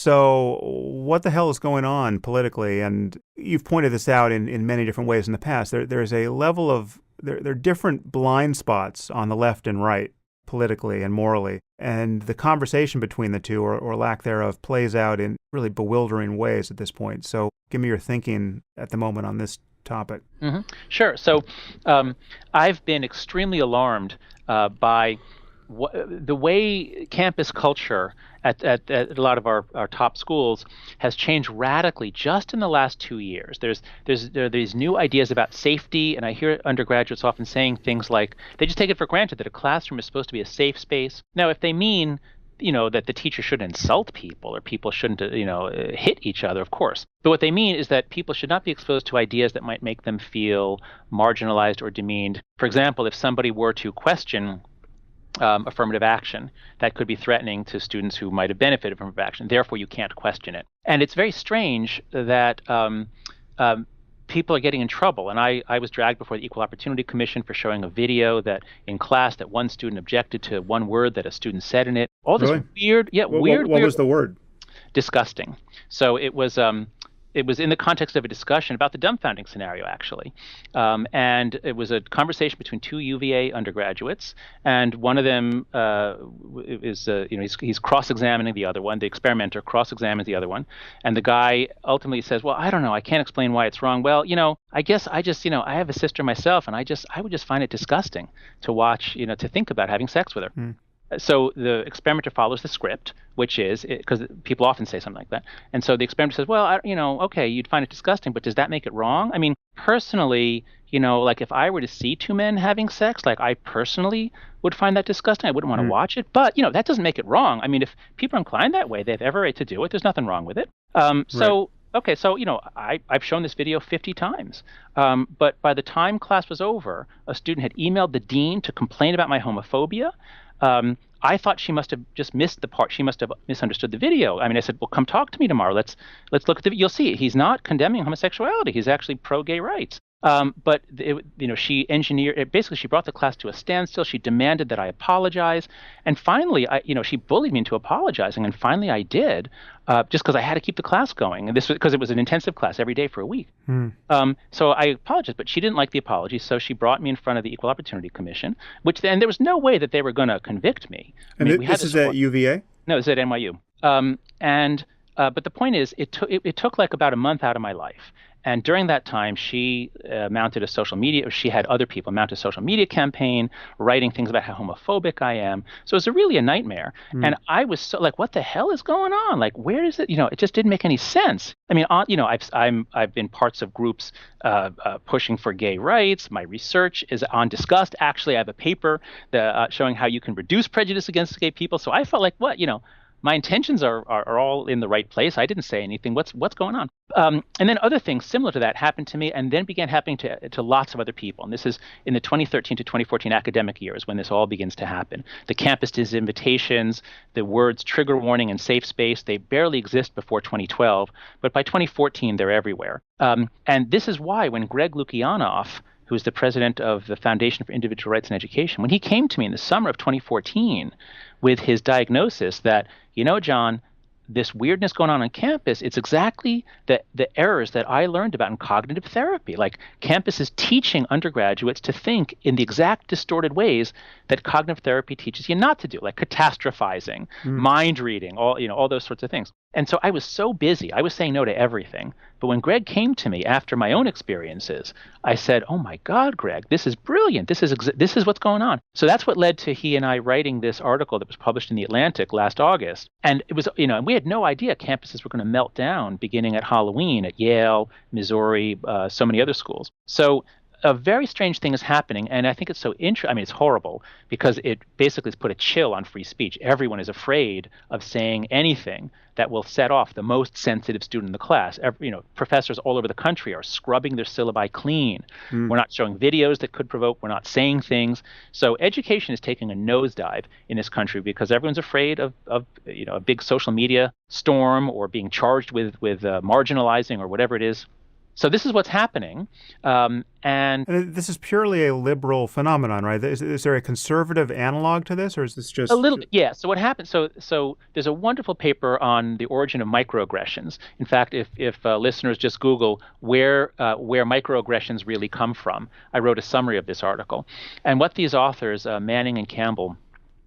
So what the hell is going on politically? And you've pointed this out in many different ways in the past. There's a level of, there are different blind spots on the left and right politically and morally. And the conversation between the two, or lack thereof, plays out in really bewildering ways at this point. So give me your thinking at the moment on this topic. Sure. So I've been extremely alarmed by the way campus culture at a lot of our top schools has changed radically just in the last 2 years. There are these new ideas about safety, and I hear undergraduates often saying things like they just take it for granted that a classroom is supposed to be a safe space. Now, if they mean that the teacher shouldn't insult people or people shouldn't, hit each other, of course. But what they mean is that people should not be exposed to ideas that might make them feel marginalized or demeaned. For example, if somebody were to question affirmative action, that could be threatening to students who might have benefited from affirmative action. Therefore, you can't question it. And it's very strange that people are getting in trouble. And I was dragged before the Equal Opportunity Commission for showing a video that in class that one student objected to one word that a student said in it. All this Really? weird, What was the word? Disgusting. So it was in the context of a discussion about the dumbfounding scenario, actually. And it was a conversation between two UVA undergraduates, and one of them he's cross-examining the other one. The experimenter cross-examines the other one, and the guy ultimately says, "Well, I don't know. I can't explain why it's wrong. Well, I guess I just, I have a sister myself, and I would just find it disgusting to watch, to think about having sex with her." So the experimenter follows the script, which is, because people often say something like that. And so the experimenter says, well, okay, you'd find it disgusting, but does that make it wrong? I mean, personally, like if I were to see two men having sex, like I personally would find that disgusting. I wouldn't want to watch it. But, that doesn't make it wrong. I mean, if people are inclined that way, they have every right to do it. There's nothing wrong with it. Right. Okay, so, I've shown this video 50 times. But by the time class was over, a student had emailed the dean to complain about my homophobia. I thought she must have just missed the part. She must have misunderstood the video. I mean, I said, well, come talk to me tomorrow. Let's look at the. You'll see. He's not condemning homosexuality. He's actually pro-gay rights. But she engineered it. Basically, she brought the class to a standstill. She demanded that I apologize, and finally, she bullied me into apologizing. And finally, I did, just because I had to keep the class going. And this was because it was an intensive class every day for a week. So I apologized, but she didn't like the apology, so she brought me in front of the Equal Opportunity Commission. And there was no way that they were going to convict me. And this is at UVA? No, it was at NYU. But the point is, it took like about a month out of my life. And during that time, she mounted a social media, or she had other people mount a social media campaign, writing things about how homophobic I am. So it was really a nightmare. And I was so like, what the hell is going on? Like, where is it? It just didn't make any sense. I mean, I've been parts of groups pushing for gay rights. My research is on disgust. Actually, I have a paper showing how you can reduce prejudice against gay people. So I felt like, my intentions are all in the right place. I didn't say anything. What's going on? And then other things similar to that happened to me, and then began happening to lots of other people. And this is in the 2013 to 2014 academic years when this all begins to happen. The campus invitations, the words trigger warning and safe space, they barely exist before 2012, but by 2014 they're everywhere. And this is why when Greg Lukianoff, who is the president of the Foundation for Individual Rights and Education, when he came to me in the summer of 2014 with his diagnosis that, John, this weirdness going on campus, it's exactly the errors that I learned about in cognitive therapy. Like campus is teaching undergraduates to think in the exact distorted ways that cognitive therapy teaches you not to do, like catastrophizing, mind reading, all those sorts of things. And so I was so busy. I was saying no to everything. But when Greg came to me after my own experiences, I said, "Oh my God, Greg, this is brilliant. This is what's going on." So that's what led to he and I writing this article that was published in The Atlantic last August. And it was, and we had no idea campuses were going to melt down beginning at Halloween at Yale, Missouri, so many other schools. So a very strange thing is happening, and I think it's so interesting. I mean, it's horrible because it basically has put a chill on free speech. Everyone is afraid of saying anything that will set off the most sensitive student in the class. Professors all over the country are scrubbing their syllabi clean. We're not showing videos that could provoke. We're not saying things. So education is taking a nosedive in this country because everyone's afraid of a big social media storm or being charged with marginalizing or whatever it is. So this is what's happening. And And this is purely a liberal phenomenon, right? Is there a conservative analog to this, or is this a just? little bit, yeah. So what happens? So there's a wonderful paper on the origin of microaggressions. In fact, if listeners just Google where microaggressions really come from, I wrote a summary of this article. And what these authors, Manning and Campbell,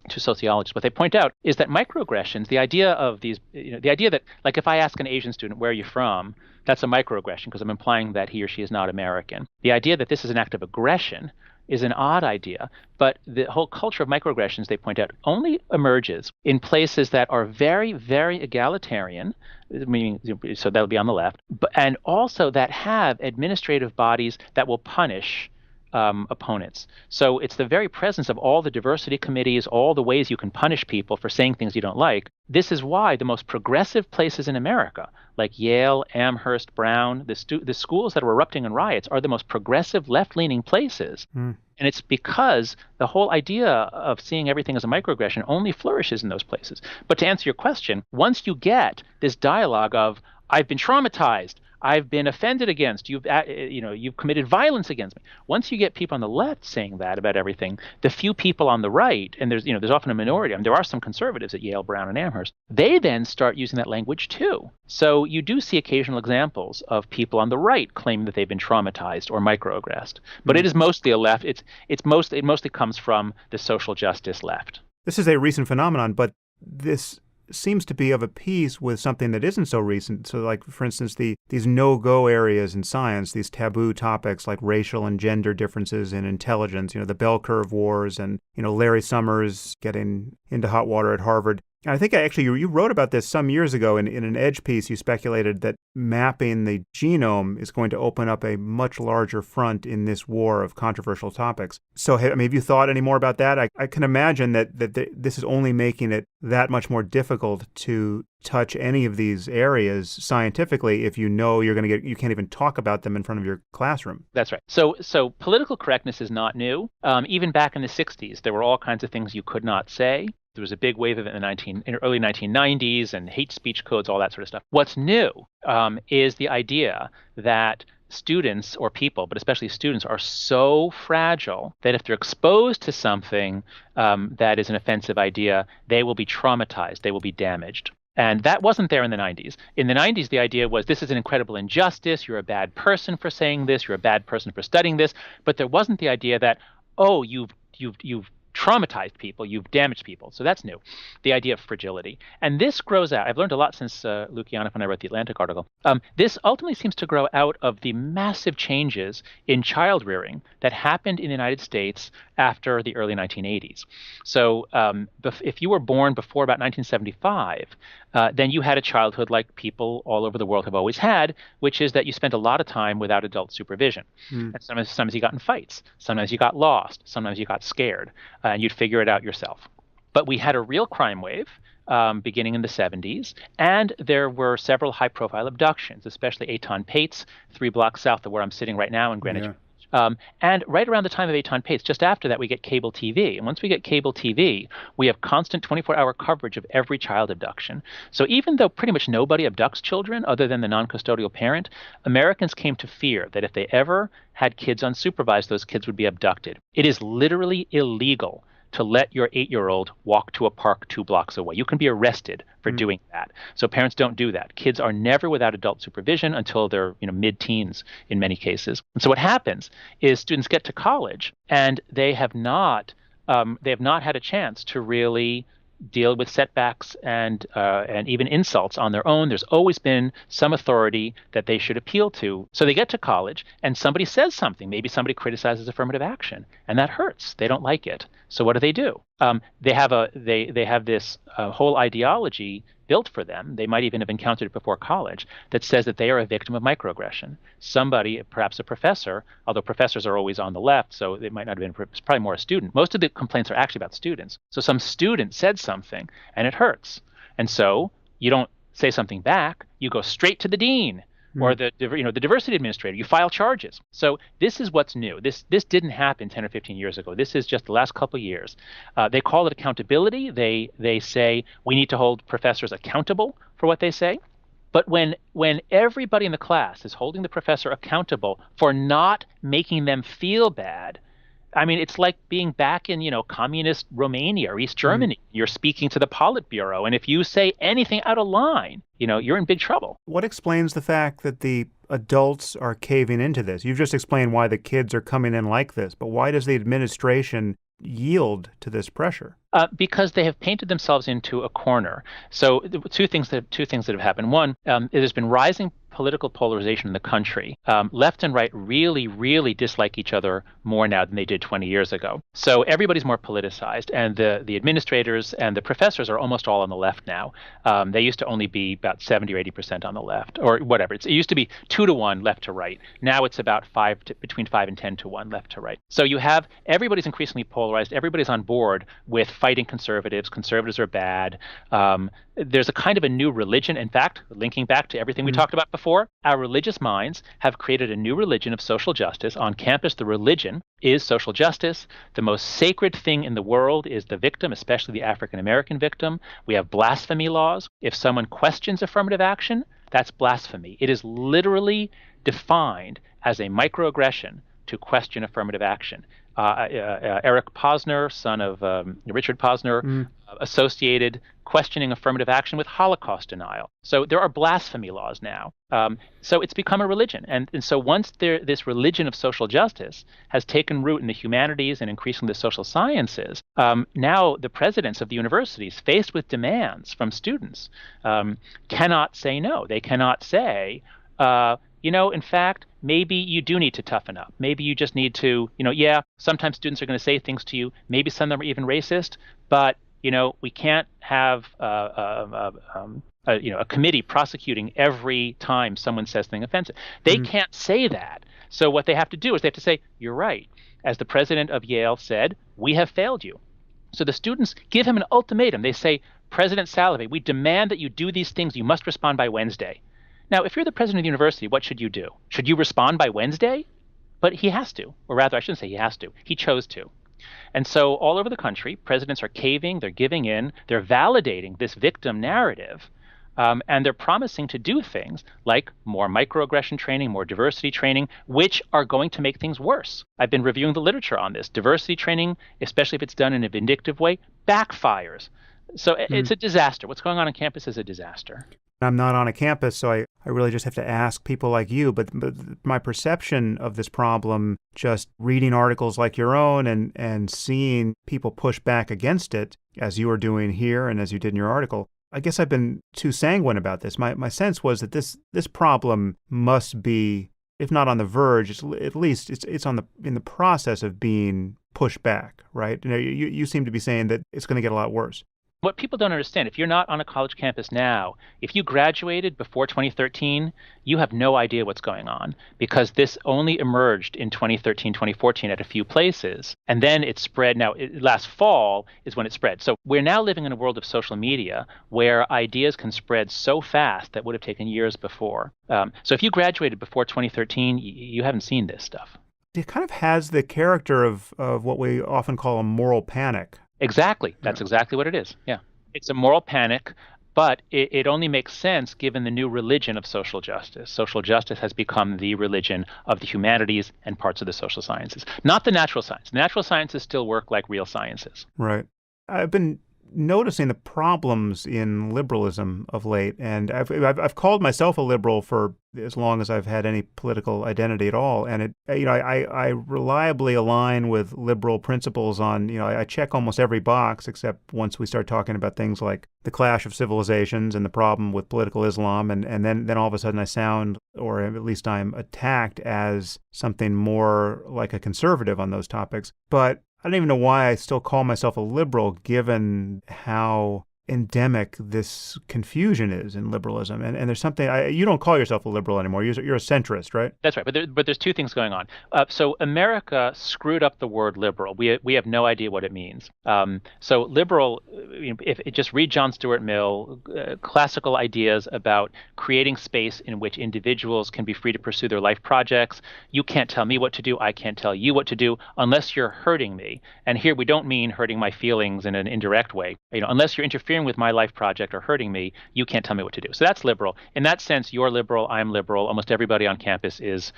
two sociologists, what they point out is that microaggressions, the idea of these, the idea that, like, if I ask an Asian student, where are you from? That's a microaggression because I'm implying that he or she is not American. The idea that this is an act of aggression is an odd idea, but the whole culture of microaggressions, they point out, only emerges in places that are very, very egalitarian, meaning, so that'll be on the left, and also that have administrative bodies that will punish opponents. So it's the very presence of all the diversity committees, all the ways you can punish people for saying things you don't like. This is why the most progressive places in America, like Yale, Amherst, Brown, the schools that are erupting in riots are the most progressive left-leaning places. Mm. And it's because the whole idea of seeing everything as a microaggression only flourishes in those places. But to answer your question, once you get this dialogue of, I've been traumatized, I've been offended against, you've committed violence against me. Once you get people on the left saying that about everything, the few people on the right, and there's often a minority, I mean, there are some conservatives at Yale, Brown, and Amherst, they then start using that language too. So you do see occasional examples of people on the right claiming that they've been traumatized or microaggressed. But it is mostly a left. It mostly comes from the social justice left. This is a recent phenomenon, but this seems to be of a piece with something that isn't so recent. So, like, for instance, these no-go areas in science, these taboo topics like racial and gender differences in intelligence, the bell curve wars, and, Larry Summers getting into hot water at Harvard. And I think actually you wrote about this some years ago in an Edge piece. You speculated that mapping the genome is going to open up a much larger front in this war of controversial topics. So, have you thought any more about that? I can imagine that this is only making it that much more difficult to touch any of these areas scientifically if you know you can't even talk about them in front of your classroom. That's right. So political correctness is not new. Even back in the 60s, there were all kinds of things you could not say. There was a big wave of it in the early 1990s and hate speech codes, all that sort of stuff. What's new is the idea that students or people, but especially students, are so fragile that if they're exposed to something that is an offensive idea, they will be traumatized, they will be damaged. And that wasn't there in the 90s. In the 90s, the idea was this is an incredible injustice. You're a bad person for saying this. You're a bad person for studying this. But there wasn't the idea that, oh, you've traumatized people, you've damaged people. So that's new, the idea of fragility. And this grows out. I've learned a lot since Lukianoff when I wrote the Atlantic article. This ultimately seems to grow out of the massive changes in child rearing that happened in the United States after the early 1980s. So if you were born before about 1975, then you had a childhood like people all over the world have always had, which is that you spent a lot of time without adult supervision. And sometimes you got in fights, sometimes you got lost, sometimes you got scared, and you'd figure it out yourself. But we had a real crime wave beginning in the 70s, and there were several high-profile abductions, especially Eitan Pate's 3 blocks south of where I'm sitting right now in Greenwich. Yeah. And right around the time of Eitan Pate's, just after that, we get cable TV. And once we get cable TV, we have constant 24-hour coverage of every child abduction. So even though pretty much nobody abducts children other than the non-custodial parent, Americans came to fear that if they ever had kids unsupervised, those kids would be abducted. It is literally illegal to let your 8-year-old walk to a park 2 blocks away. You can be arrested for doing that. So parents don't do that. Kids are never without adult supervision until they're mid-teens in many cases. And so what happens is students get to college and they have not had a chance to really deal with setbacks and even insults on their own. There's always been some authority that they should appeal to. So they get to college and somebody says something. Maybe somebody criticizes affirmative action, and that hurts. They don't like it. So what do? They have this whole ideology built for them. They might even have encountered it before college that says that they are a victim of microaggression. Somebody, perhaps a professor, although professors are always on the left, so it might not have been, it's probably more a student. Most of the complaints are actually about students. So some student said something and it hurts. And so you don't say something back, you go straight to the dean or the diversity administrator. You file charges. So this is what's new. This didn't happen 10 or 15 years ago. This is just the last couple of years. They call it accountability. They say we need to hold professors accountable for what they say. But when everybody in the class is holding the professor accountable for not making them feel bad, I mean, it's like being back in, communist Romania or East Mm. Germany. You're speaking to the Politburo, and if you say anything out of line, you're in big trouble. What explains the fact that the adults are caving into this? You've just explained why the kids are coming in like this, but why does the administration yield to this pressure? Because they have painted themselves into a corner. So two things that have happened. One, there's been rising political polarization in the country. Left and right really, really dislike each other more now than they did 20 years ago. So everybody's more politicized, and the administrators and the professors are almost all on the left now. They used to only be about 70 or 80% on the left, or whatever. It used to be 2-to-1 left to right. Now it's about between 5 and 10-to-1 left to right. So you have everybody's increasingly polarized. Everybody's on board with fighting conservatives. Conservatives are bad. There's a kind of a new religion. In fact, linking back to everything we talked about before, our religious minds have created a new religion of social justice. On campus, the religion is social justice. The most sacred thing in the world is the victim, especially the African American victim. We have blasphemy laws. If someone questions affirmative action, that's blasphemy. It is literally defined as a microaggression to question affirmative action. Eric Posner, son of Richard Posner, associated questioning affirmative action with Holocaust denial. So there are blasphemy laws now. So it's become a religion. And so once this religion of social justice has taken root in the humanities and increasingly the social sciences, now the presidents of the universities, faced with demands from students, cannot say no. They cannot say, in fact, maybe you do need to toughen up. Maybe you just need to, sometimes students are going to say things to you. Maybe some of them are even racist, but, we can't have a committee prosecuting every time someone says something offensive. They can't say that. So what they have to do is they have to say, you're right. As the president of Yale said, we have failed you. So the students give him an ultimatum. They say, President Salovey, we demand that you do these things. You must respond by Wednesday. Now, if you're the president of the university, what should you do? Should you respond by Wednesday? But he has to, or rather, I shouldn't say he has to. He chose to. And so all over the country, presidents are caving, they're giving in, they're validating this victim narrative, and they're promising to do things like more microaggression training, more diversity training, which are going to make things worse. I've been reviewing the literature on this. Diversity training, especially if it's done in a vindictive way, backfires. So it's a disaster. What's going on campus is a disaster. I'm not on a campus, so I really just have to ask people like you. But my perception of this problem, just reading articles like your own and seeing people push back against it, as you are doing here and as you did in your article, I guess I've been too sanguine about this. My sense was that this problem must be, if not on the verge, at least it's in the process of being pushed back, right? You seem to be saying that it's going to get a lot worse. What people don't understand, if you're not on a college campus now, if you graduated before 2013, you have no idea what's going on because this only emerged in 2013, 2014 at a few places. And then it spread. Now, last fall is when it spread. So we're now living in a world of social media where ideas can spread so fast that would have taken years before. So if you graduated before 2013, you haven't seen this stuff. It kind of has the character of what we often call a moral panic. Exactly. That's exactly what it is. Yeah. It's a moral panic, but it only makes sense given the new religion of social justice. Social justice has become the religion of the humanities and parts of the social sciences, not the natural science. Natural sciences still work like real sciences. Right. I've been noticing the problems in liberalism of late, and I've called myself a liberal for as long as I've had any political identity at all, and I reliably align with liberal principles on, I check almost every box except once we start talking about things like the clash of civilizations and the problem with political Islam, and then all of a sudden I sound, or at least I'm attacked as something more like a conservative on those topics. But I don't even know why I still call myself a liberal, given how endemic this confusion is in liberalism. And there's something, you don't call yourself a liberal anymore. You're a centrist, right? That's right. But there's two things going on. So America screwed up the word liberal. We have no idea what it means. So liberal, if just read John Stuart Mill, classical ideas about creating space in which individuals can be free to pursue their life projects. You can't tell me what to do. I can't tell you what to do unless you're hurting me. And here we don't mean hurting my feelings in an indirect way. Unless you're interfering interfering with my life project or hurting me, you can't tell me what to do. So that's liberal. In that sense, you're liberal, I'm liberal. Almost everybody on campus is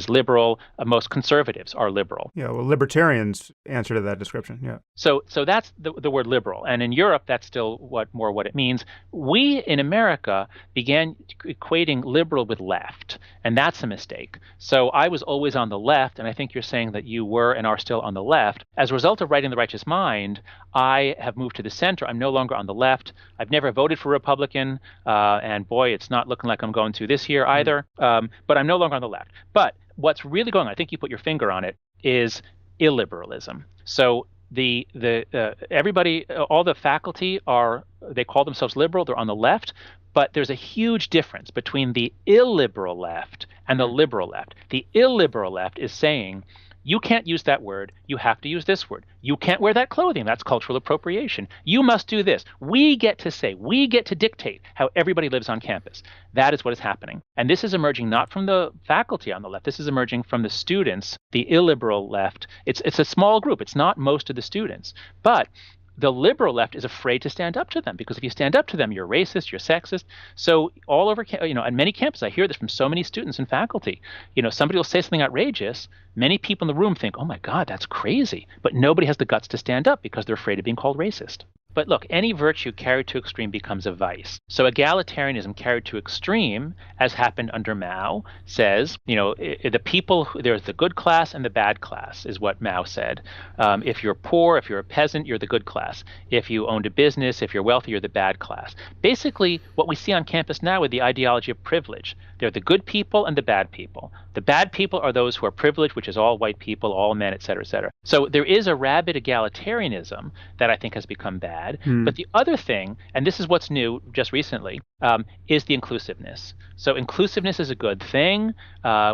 liberal. Most conservatives are liberal. Yeah, well, libertarians answer to that description. Yeah. So that's the word liberal. And in Europe, that's still what it means. We in America began equating liberal with left, and that's a mistake. So I was always on the left, and I think you're saying that you were and are still on the left. As a result of writing The Righteous Mind, I have moved to the center. I'm no longer on the left. I've never voted for Republican, and boy, it's not looking like I'm going to this year either. But I'm no longer on the left. But what's really going on, I think you put your finger on it, is illiberalism. So everybody, all the faculty they call themselves liberal. They're on the left, but there's a huge difference between the illiberal left and the liberal left. The illiberal left is saying, you can't use that word. You have to use this word. You can't wear that clothing. That's cultural appropriation. You must do this. We get to dictate how everybody lives on campus. That is what is happening. And this is emerging not from the faculty on the left. This is emerging from the students, the illiberal left. It's a small group. It's not most of the students. But the liberal left is afraid to stand up to them, because if you stand up to them, you're racist, you're sexist. So all over, on many campuses, I hear this from so many students and faculty. Somebody will say something outrageous. Many people in the room think, oh my God, that's crazy. But nobody has the guts to stand up because they're afraid of being called racist. But look, any virtue carried to extreme becomes a vice. So egalitarianism carried to extreme, as happened under Mao, says, the people, there's the good class and the bad class, is what Mao said. If you're poor, if you're a peasant, you're the good class. If you owned a business, if you're wealthy, you're the bad class. Basically, what we see on campus now with the ideology of privilege, they're the good people and the bad people. The bad people are those who are privileged, which is all white people, all men, et cetera, et cetera. So there is a rabid egalitarianism that I think has become bad. But the other thing, and this is what's new just recently, is the inclusiveness. So inclusiveness is a good thing.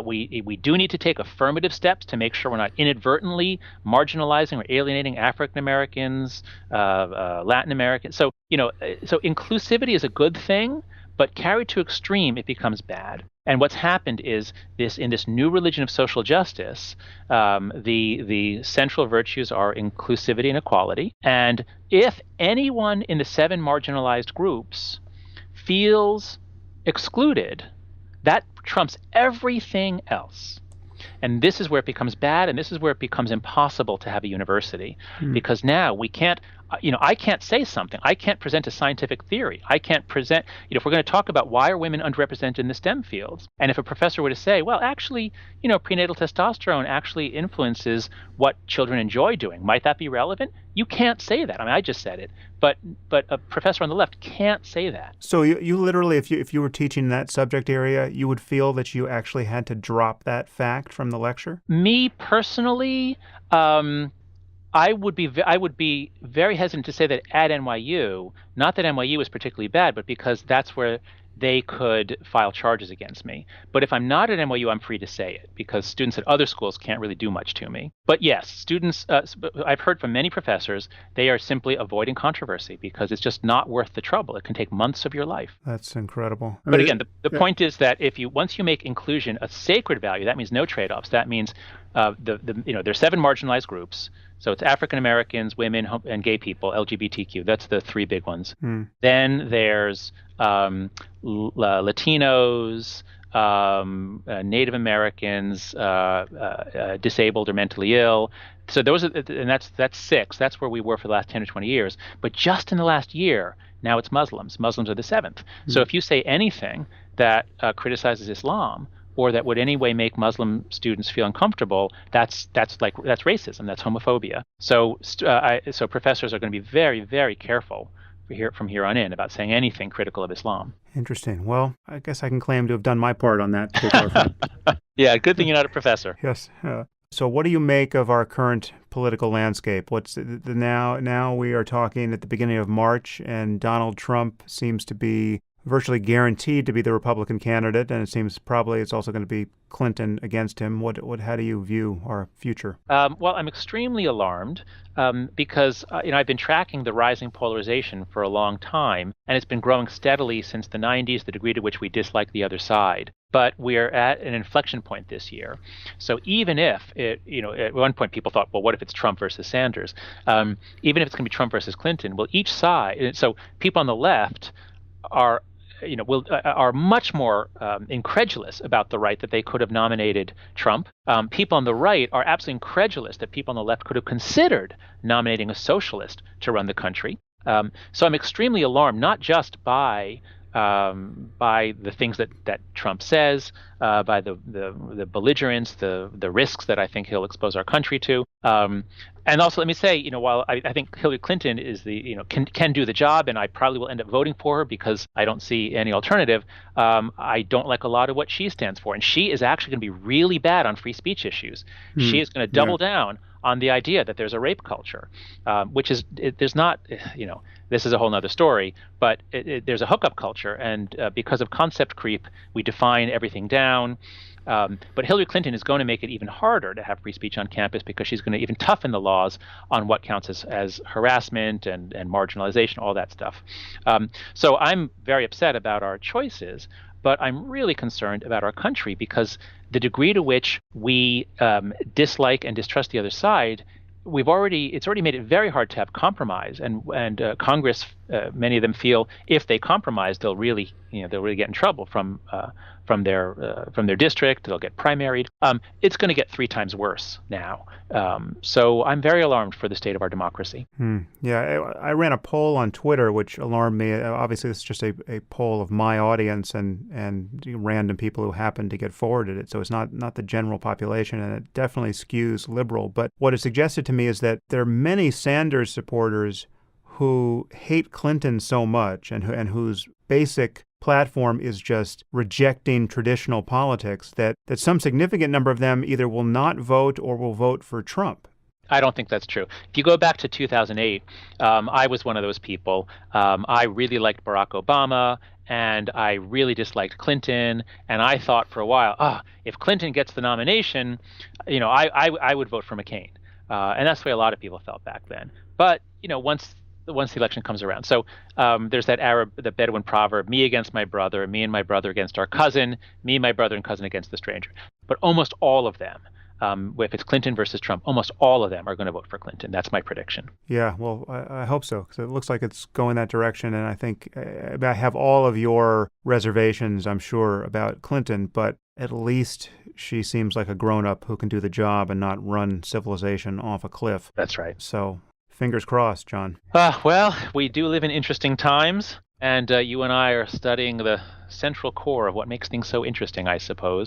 We do need to take affirmative steps to make sure we're not inadvertently marginalizing or alienating African Americans, Latin Americans. So inclusivity is a good thing, but carried to extreme, it becomes bad. And what's happened is in this new religion of social justice, the central virtues are inclusivity and equality. And if anyone in the 7 marginalized groups feels excluded, that trumps everything else. And this is where it becomes bad, and this is where it becomes impossible to have a university, because now we can't, I can't say something. I can't present a scientific theory. I can't present, if we're going to talk about why are women underrepresented in the STEM fields, and if a professor were to say, well, actually, prenatal testosterone actually influences what children enjoy doing, might that be relevant? You can't say that. I mean, I just said it, but a professor on the left can't say that. So you literally, if you were teaching that subject area, you would feel that you actually had to drop that fact from the lecture? Me personally, I would be very hesitant to say that at NYU, not that NYU is particularly bad, but because that's where they could file charges against me. But if I'm not at NYU, I'm free to say it, because students at other schools can't really do much to me. But yes, students, I've heard from many professors, they are simply avoiding controversy because it's just not worth the trouble. It can take months of your life. That's incredible. But again, the point is that once you make inclusion a sacred value, that means no trade-offs. That means there's 7 marginalized groups. So it's African Americans, women, and gay people, LGBTQ. That's the 3 big ones. Then there's Latinos, Native Americans, disabled or mentally ill. So that's 6. That's where we were for the last 10 or 20 years. But just in the last year, now it's Muslims. Muslims are the 7th. So if you say anything that criticizes Islam, or that would any way make Muslim students feel uncomfortable, that's racism, that's homophobia. So so professors are going to be very, very careful from here on in about saying anything critical of Islam. Interesting. Well, I guess I can claim to have done my part on that particular front. Yeah, good thing you're not a professor. Yes. So what do you make of our current political landscape? What's now we are talking at the beginning of March, and Donald Trump seems to be virtually guaranteed to be the Republican candidate, and it seems probably it's also going to be Clinton against him. How do you view our future? Well, I'm extremely alarmed because I've been tracking the rising polarization for a long time, and it's been growing steadily since the 90s, the degree to which we dislike the other side. But we're at an inflection point this year. So even if at one point people thought, well, what if it's Trump versus Sanders? Even if it's going to be Trump versus Clinton, well, each side. So people on the left are are much more incredulous about the right that they could have nominated Trump. People on the right are absolutely incredulous that people on the left could have considered nominating a socialist to run the country. So I'm extremely alarmed, not just by the things that Trump says, by the belligerence, the risks that I think he'll expose our country to. And also, let me say, while I think Hillary Clinton is can do the job, and I probably will end up voting for her because I don't see any alternative. I don't like a lot of what she stands for, and she is actually going to be really bad on free speech issues. She is going to double down on the idea that there's a rape culture, which is there's not, this is a whole nother story, but there's a hookup culture, and because of concept creep, we define everything down. But Hillary Clinton is going to make it even harder to have free speech on campus because she's going to even toughen the laws on what counts as harassment and marginalization, all that stuff. So I'm very upset about our choices, but I'm really concerned about our country because the degree to which we dislike and distrust the other side, it's already made it very hard to have compromise, and Congress, many of them feel if they compromise, they'll really get in trouble from their district. They'll get primaried. It's going to get 3 times worse now. So I'm very alarmed for the state of our democracy. Yeah, I ran a poll on Twitter which alarmed me. Obviously, it's just a poll of my audience and random people who happen to get forwarded it. So it's not the general population, and it definitely skews liberal. But what it suggested to me is that there are many Sanders supporters who hate Clinton so much and whose basic platform is just rejecting traditional politics that some significant number of them either will not vote or will vote for Trump. I don't think that's true. If you go back to 2008, I was one of those people. I really liked Barack Obama, and I really disliked Clinton. And I thought for a while, if Clinton gets the nomination, I would vote for McCain. And that's the way a lot of people felt back then. But once the election comes around. So there's the Bedouin proverb, me against my brother, me and my brother against our cousin, me, my brother, and cousin against the stranger. But almost all of them, if it's Clinton versus Trump, almost all of them are going to vote for Clinton. That's my prediction. Yeah, well, I hope so, because it looks like it's going that direction. And I think I have all of your reservations, I'm sure, about Clinton, but at least she seems like a grown-up who can do the job and not run civilization off a cliff. That's right. So fingers crossed, John. Well, we do live in interesting times, and you and I are studying the central core of what makes things so interesting, I suppose.